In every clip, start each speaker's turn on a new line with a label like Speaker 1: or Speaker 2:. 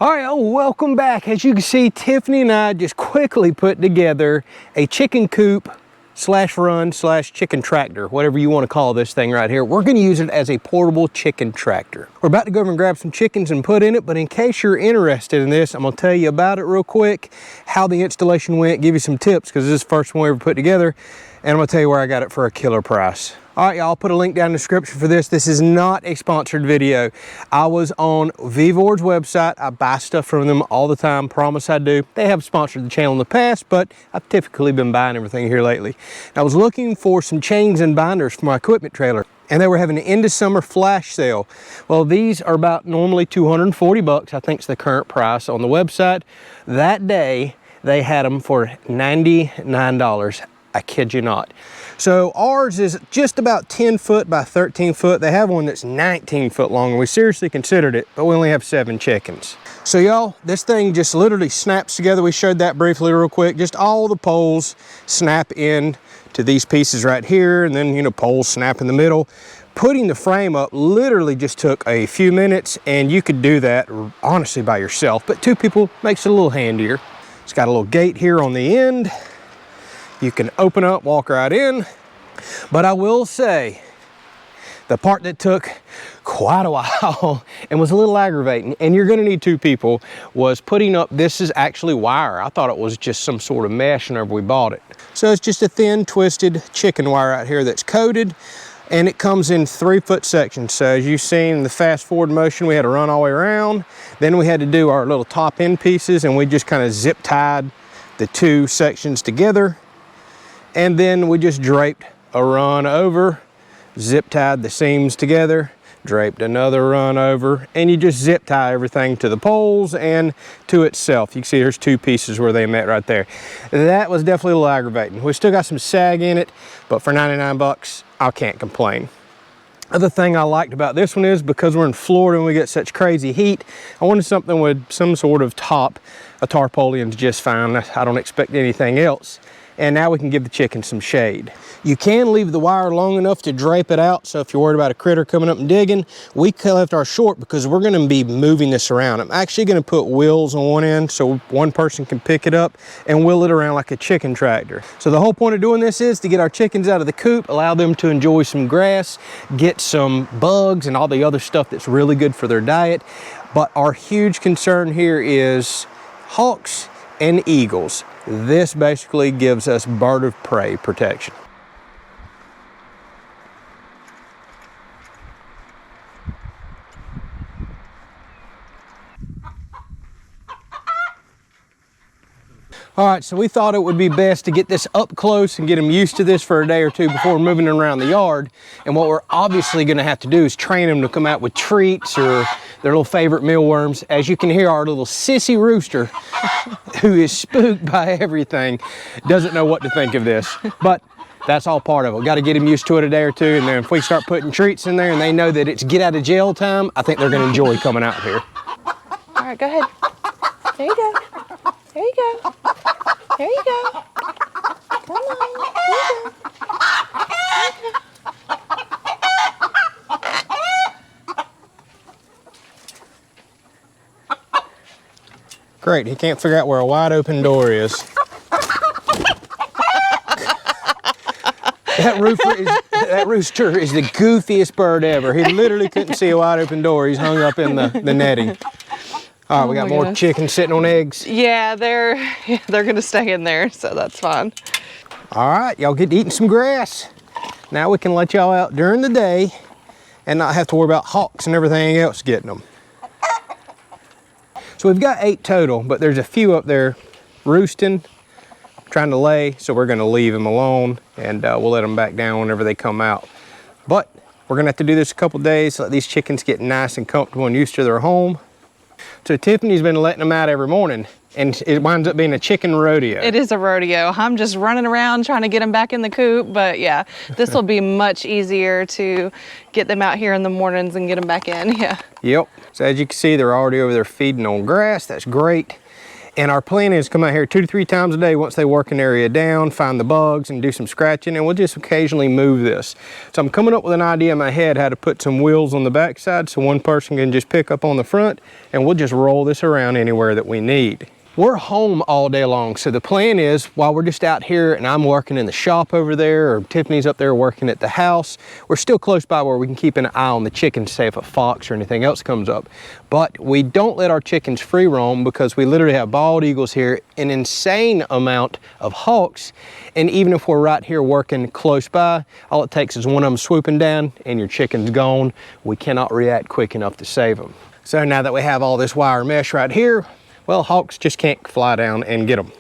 Speaker 1: All right, welcome back. As you can see, Tiffany and I just quickly put together a chicken coop slash run slash chicken tractor, whatever you want to call this thing right here. We're going to use it as a portable chicken tractor. We're about to go over and grab some chickens and put in it, but in case you're interested in this, I'm going to tell you about it real quick, how the installation went, give you some tips because this is the first one we ever put together, and I'm going to tell you where I got it for a killer price. All right, y'all, I'll put a link down in the description for this. This is not a sponsored video. I was on Vevord's website. I buy stuff from them all the time, promise I do. They have sponsored the channel in the past, but I've typically been buying everything here lately. I was looking for some chains and binders for my equipment trailer, and they were having an end of summer flash sale. Well, these are about normally 240 bucks. I think it's the current price on the website. That day, they had them for $99. I kid you not. So ours is just about 10 foot by 13 foot. They have one that's 19 foot long, and we seriously considered it, but we only have 7 chickens. So y'all, this thing just literally snaps together. We showed that briefly real quick. Just all the poles snap in to these pieces right here, and then, you know, poles snap in the middle. Putting the frame up literally just took a few minutes, and you could do that honestly by yourself, but 2 people makes it a little handier. It's got a little gate here on the end. You can open up, walk right in. But I will say, the part that took quite a while and was a little aggravating, and you're gonna need 2 people, was putting up, this is actually wire. I thought it was just some sort of mesh whenever we bought it. So it's just a thin, twisted chicken wire out here that's coated, and it comes in 3-foot sections. So as you've seen in the fast forward motion, we had to run all the way around. Then we had to do our little top end pieces, and we just kind of zip tied the 2 sections together. And then we just draped a run over, zip tied the seams together, draped another run over, and you just zip tie everything to the poles and to itself. You can see there's 2 pieces where they met right there. That was definitely a little aggravating. We still got some sag in it, but for 99 bucks, I can't complain. Other thing I liked about this one is because we're in Florida and we get such crazy heat, I wanted something with some sort of top. A tarpaulin's just fine. I don't expect anything else. And now we can give the chicken some shade. You can leave the wire long enough to drape it out, so if you're worried about a critter coming up and digging, we left ours short because we're gonna be moving this around. I'm actually gonna put wheels on one end so one person can pick it up and wheel it around like a chicken tractor. So the whole point of doing this is to get our chickens out of the coop, allow them to enjoy some grass, get some bugs and all the other stuff that's really good for their diet. But our huge concern here is hawks and eagles. This basically gives us bird of prey protection. All right, so we thought it would be best to get this up close and get them used to this for a day or 2 before moving them around the yard. And what we're obviously gonna have to do is train them to come out with treats or their little favorite mealworms. As you can hear, our little sissy rooster, who is spooked by everything, doesn't know what to think of this. But that's all part of it. We gotta get them used to it a day or 2, and then if we start putting treats in there and they know that it's get out of jail time, I think they're gonna enjoy coming out here.
Speaker 2: All right, go ahead. There you go. There you go. There you go. Come on. There you go.
Speaker 1: Great, he can't figure out where a wide open door is. That rooster is the goofiest bird ever. He literally couldn't see a wide open door. He's hung up in the netting. All right, we got more chickens sitting on eggs.
Speaker 2: Yeah, they're gonna stay in there, so that's fine.
Speaker 1: All right, y'all get eating some grass. Now we can let y'all out during the day and not have to worry about hawks and everything else getting them. So we've got 8 total, but there's a few up there roosting, trying to lay, so we're gonna leave them alone and we'll let them back down whenever they come out. But we're gonna have to do this a couple days, let these chickens get nice and comfortable and used to their home. So Tiffany's been letting them out every morning, and it winds up being a chicken rodeo.
Speaker 2: It is a rodeo. I'm just running around trying to get them back in the coop, but yeah, this will be much easier to get them out here in the mornings and get them back in, yeah.
Speaker 1: Yep, so as you can see, they're already over there feeding on grass. That's great. And our plan is come out here 2 to 3 times a day once they work an area down, find the bugs and do some scratching, and we'll just occasionally move this. So I'm coming up with an idea in my head how to put some wheels on the backside so one person can just pick up on the front, and we'll just roll this around anywhere that we need. We're home all day long, so the plan is while we're just out here and I'm working in the shop over there or Tiffany's up there working at the house, we're still close by where we can keep an eye on the chickens, say if a fox or anything else comes up. But we don't let our chickens free roam because we literally have bald eagles here, an insane amount of hawks, and even if we're right here working close by, all it takes is one of them swooping down and your chicken's gone. We cannot react quick enough to save them. So now that we have all this wire mesh right here, well, hawks just can't fly down and get them.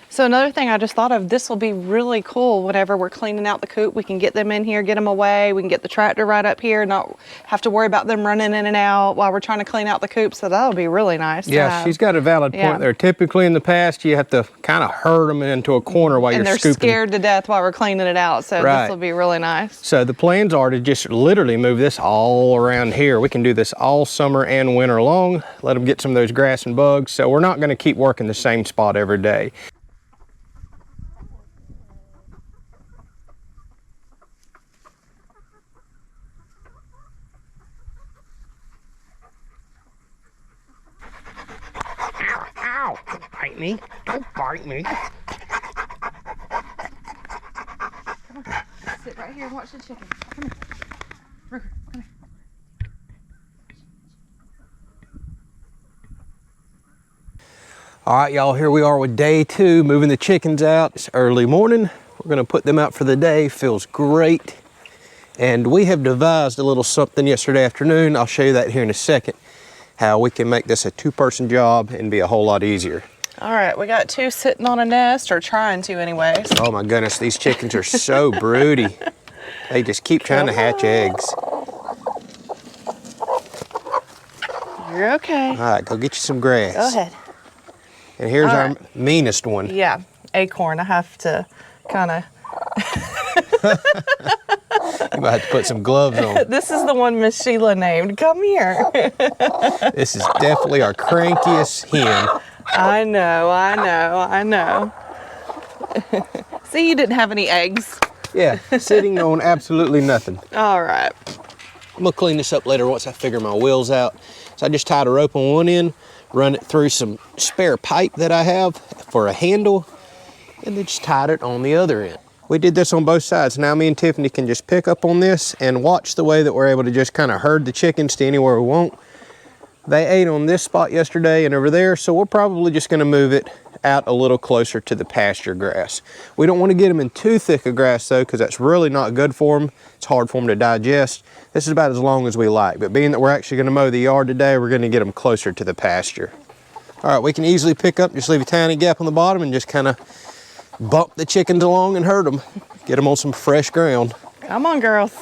Speaker 2: So another thing I just thought of, this will be really cool whenever we're cleaning out the coop. We can get them in here, get them away. We can get the tractor right up here, not have to worry about them running in and out while we're trying to clean out the coop. So that'll be really nice.
Speaker 1: Yeah, she's got a valid point there. Typically in the past, you have to kind of herd them into a corner while you're scooping.
Speaker 2: And they're scared to death while we're cleaning it out. So this will be really nice.
Speaker 1: So the plans are to just literally move this all around here. We can do this all summer and winter long. Let them get some of those grass and bugs. So we're not going to keep working the same spot every day. Ow! Don't bite me. Don't bite me.
Speaker 2: Come on. Sit right here and watch the chicken. Come here. Ruger, come here.
Speaker 1: All right, y'all, here we are with day 2, moving the chickens out. It's early morning. We're gonna put them out for the day. Feels great. And we have devised a little something yesterday afternoon. I'll show you that here in a second. How we can make this a 2-person job and be a whole lot easier.
Speaker 2: All right, we got 2 sitting on a nest, or trying to anyways.
Speaker 1: Oh my goodness, these chickens are so broody. They just keep trying to hatch eggs.
Speaker 2: You're okay.
Speaker 1: All right, go get you some grass.
Speaker 2: Go ahead.
Speaker 1: And here's our meanest one.
Speaker 2: Yeah, Acorn. I have to kind of...
Speaker 1: You might have to put some gloves on.
Speaker 2: This is the one Miss Sheila named. Come here.
Speaker 1: This is definitely our crankiest hen.
Speaker 2: I know. See, you didn't have any eggs.
Speaker 1: Yeah, sitting on absolutely nothing.
Speaker 2: All right.
Speaker 1: I'm gonna clean this up later once I figure my wheels out. So I just tied a rope on one end, run it through some spare pipe that I have for a handle, and then just tied it on the other end. We did this on both sides. Now me and Tiffany can just pick up on this and watch the way that we're able to just kind of herd the chickens to anywhere we want. They ate on this spot yesterday and over there, so we're probably just gonna move it out a little closer to the pasture grass. We don't want to get them in too thick of grass though, because that's really not good for them. It's hard for them to digest. This is about as long as we like, but being that we're actually gonna mow the yard today, we're gonna get them closer to the pasture. All right, we can easily pick up, just leave a tiny gap on the bottom and just kind of bump the chickens along and herd them. Get them on some fresh ground.
Speaker 2: Come on, girls.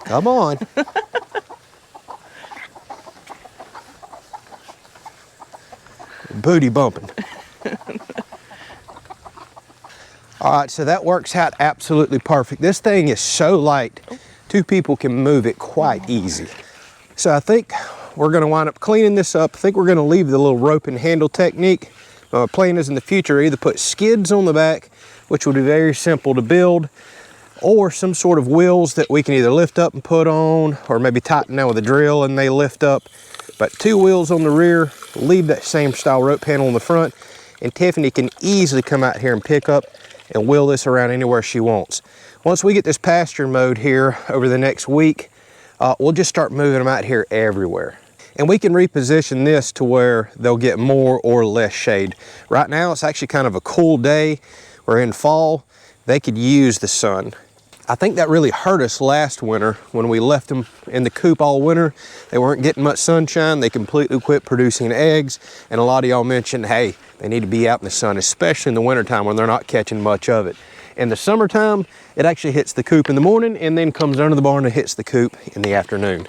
Speaker 1: Come on. Booty bumping. All right, so that works out absolutely perfect. This thing is so light, 2 people can move it quite easy. So I think we're gonna wind up cleaning this up. I think we're gonna leave the little rope and handle technique. My plan is in the future either put skids on the back, which would be very simple to build, or some sort of wheels that we can either lift up and put on, or maybe tighten down with a drill and they lift up. But 2 wheels on the rear, leave that same style rope handle on the front, and Tiffany can easily come out here and pick up and wheel this around anywhere she wants. Once we get this pasture mowed here over the next week, we'll just start moving them out here everywhere. And we can reposition this to where they'll get more or less shade. Right now, it's actually kind of a cool day. We're in fall. They could use the sun. I think that really hurt us last winter when we left them in the coop all winter. They weren't getting much sunshine. They completely quit producing eggs. And a lot of y'all mentioned, hey, they need to be out in the sun, especially in the wintertime when they're not catching much of it. In the summertime, it actually hits the coop in the morning and then comes under the barn and hits the coop in the afternoon.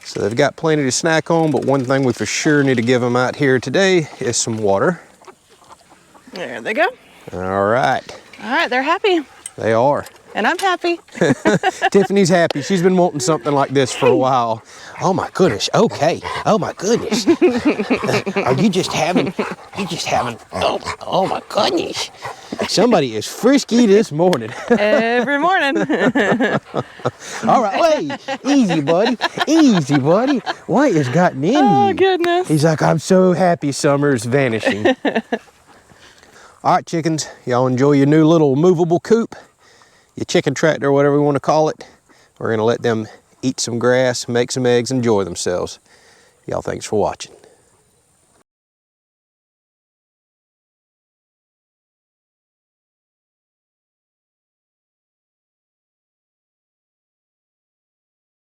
Speaker 1: So they've got plenty to snack on, but one thing we for sure need to give them out here today is some water.
Speaker 2: There they go.
Speaker 1: All right.
Speaker 2: All right, they're happy.
Speaker 1: They are. And
Speaker 2: I'm happy.
Speaker 1: Tiffany's happy. She's been wanting something like this for a while. Oh my goodness. Okay. Oh my goodness. Are you just having, oh my goodness. Somebody is frisky this morning.
Speaker 2: Every morning.
Speaker 1: All right, wait. Easy, buddy. Easy, buddy. What has gotten in you?
Speaker 2: Oh, goodness.
Speaker 1: He's like, I'm so happy summer's vanishing. All right, chickens. Y'all enjoy your new little movable coop, your chicken tractor, whatever you want to call it. We're going to let them eat some grass, make some eggs, enjoy themselves. Y'all, thanks for watching.